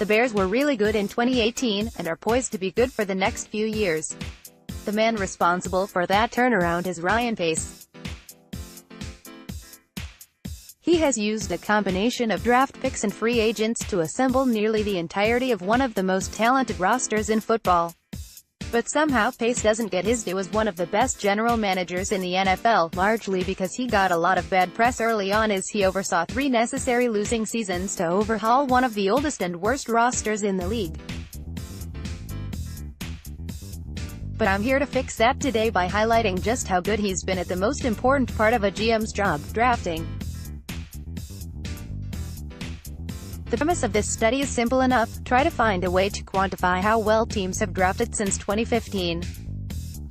The Bears were really good in 2018, and are poised to be good for the next few years. The man responsible for that turnaround is Ryan Pace. He has used a combination of draft picks and free agents to assemble nearly the entirety of one of the most talented rosters in football. But somehow Pace doesn't get his due as one of the best general managers in the NFL, largely because he got a lot of bad press early on as he oversaw 3 necessary losing seasons to overhaul one of the oldest and worst rosters in the league. But I'm here to fix that today by highlighting just how good he's been at the most important part of a GM's job, drafting. The premise of this study is simple enough: try to find a way to quantify how well teams have drafted since 2015.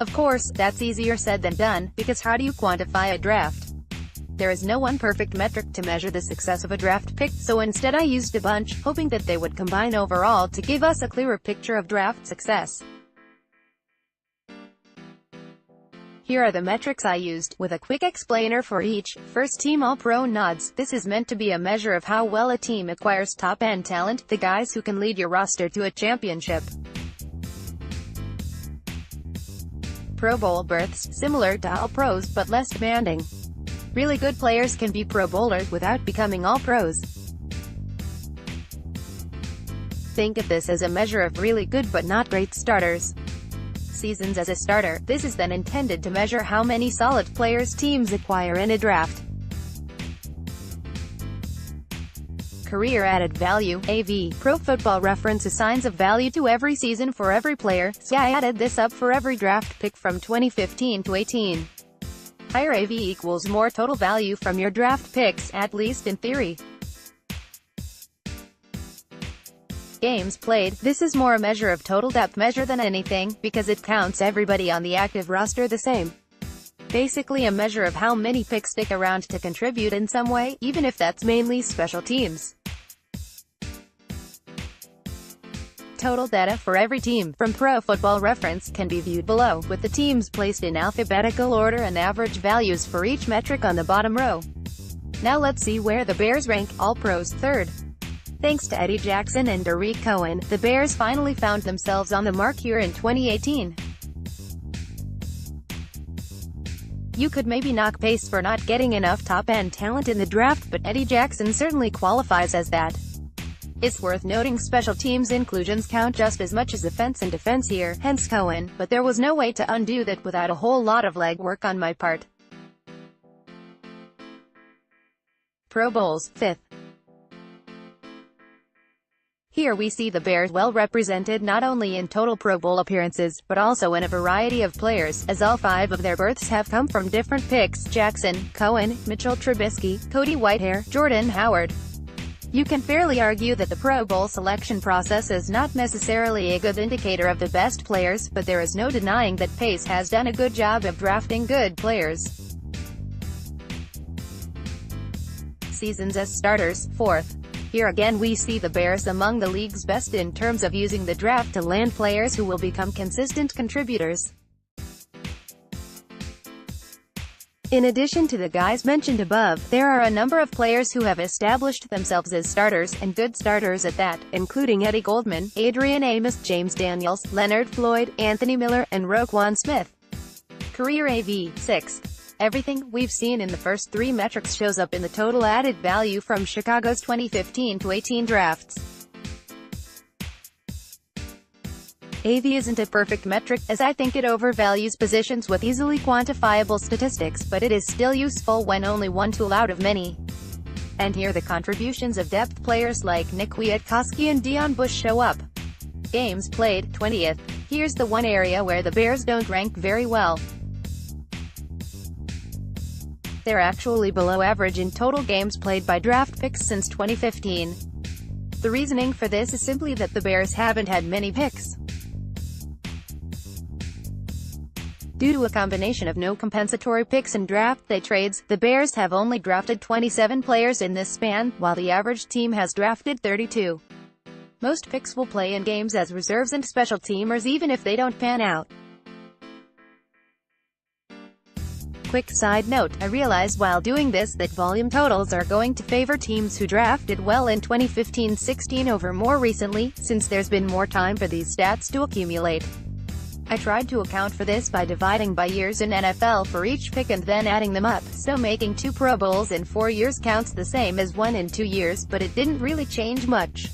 Of course, that's easier said than done, because how do you quantify a draft? There is no one perfect metric to measure the success of a draft pick, so instead I used a bunch, hoping that they would combine overall to give us a clearer picture of draft success. Here are the metrics I used, with a quick explainer for each. First, team All-Pro nods. This is meant to be a measure of how well a team acquires top-end talent, the guys who can lead your roster to a championship. Pro Bowl berths, similar to All-Pros but less demanding. Really good players can be Pro Bowlers without becoming All-Pros. Think of this as a measure of really good but not great starters. Seasons as a starter. This is then intended to measure how many solid players teams acquire in a draft. Career added value, AV. Pro Football Reference assigns a value to every season for every player, so I added this up for every draft pick from 2015 to 18. Higher AV equals more total value from your draft picks, at least in theory. Games played. This is more a measure of total depth measure than anything, because it counts everybody on the active roster the same. Basically a measure of how many picks stick around to contribute in some way, even if that's mainly special teams. Total data for every team, from Pro Football Reference, can be viewed below, with the teams placed in alphabetical order and average values for each metric on the bottom row. Now let's see where the Bears rank. All-Pros, 3rd. Thanks to Eddie Jackson and Derek Cohen, the Bears finally found themselves on the mark here in 2018. You could maybe knock Pace for not getting enough top-end talent in the draft, but Eddie Jackson certainly qualifies as that. It's worth noting special teams inclusions count just as much as offense and defense here, hence Cohen, but there was no way to undo that without a whole lot of legwork on my part. Pro Bowls, 5th. Here we see the Bears well represented not only in total Pro Bowl appearances, but also in a variety of players, as all 5 of their berths have come from different picks: Jackson, Cohen, Mitchell Trubisky, Cody Whitehair, Jordan Howard. You can fairly argue that the Pro Bowl selection process is not necessarily a good indicator of the best players, but there is no denying that Pace has done a good job of drafting good players. Seasons as starters, 4th. Here again we see the Bears among the league's best in terms of using the draft to land players who will become consistent contributors. In addition to the guys mentioned above, there are a number of players who have established themselves as starters, and good starters at that, including Eddie Goldman, Adrian Amos, James Daniels, Leonard Floyd, Anthony Miller, and Roquan Smith. Career AV, 6th. Everything we've seen in the first 3 metrics shows up in the total added value from Chicago's 2015 to 18 drafts. AV isn't a perfect metric, as I think it overvalues positions with easily quantifiable statistics, but it is still useful when only one tool out of many. And here the contributions of depth players like Nick Kwiatkowski and Deon Bush show up. Games played, 20th. Here's the one area where the Bears don't rank very well. They're actually below average in total games played by draft picks since 2015. The reasoning for this is simply that the Bears haven't had many picks. Due to a combination of no compensatory picks and draft day trades, the Bears have only drafted 27 players in this span, while the average team has drafted 32. Most picks will play in games as reserves and special teamers even if they don't pan out. Quick side note, I realized while doing this that volume totals are going to favor teams who drafted well in 2015-16 over more recently, since there's been more time for these stats to accumulate. I tried to account for this by dividing by years in NFL for each pick and then adding them up, so making 2 Pro Bowls in 4 years counts the same as 1 in 2 years, but it didn't really change much.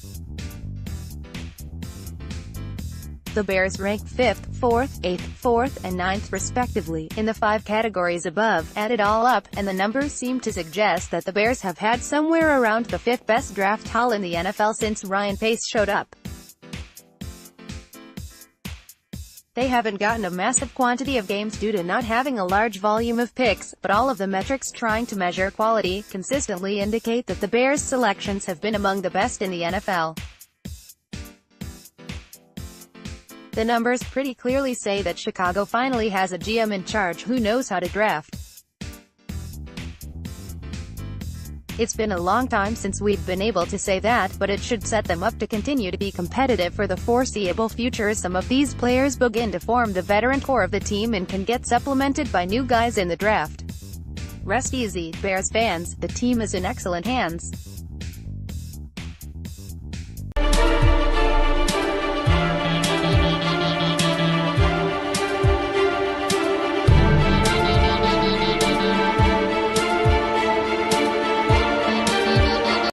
The Bears rank 5th, 4th, 8th, 4th, and 9th respectively, in the 5 categories above. Add it all up, and the numbers seem to suggest that the Bears have had somewhere around the 5th best draft haul in the NFL since Ryan Pace showed up. They haven't gotten a massive quantity of games due to not having a large volume of picks, but all of the metrics trying to measure quality consistently indicate that the Bears' selections have been among the best in the NFL. The numbers pretty clearly say that Chicago finally has a GM in charge who knows how to draft. It's been a long time since we've been able to say that, but it should set them up to continue to be competitive for the foreseeable future as some of these players begin to form the veteran core of the team and can get supplemented by new guys in the draft. Rest easy, Bears fans, the team is in excellent hands.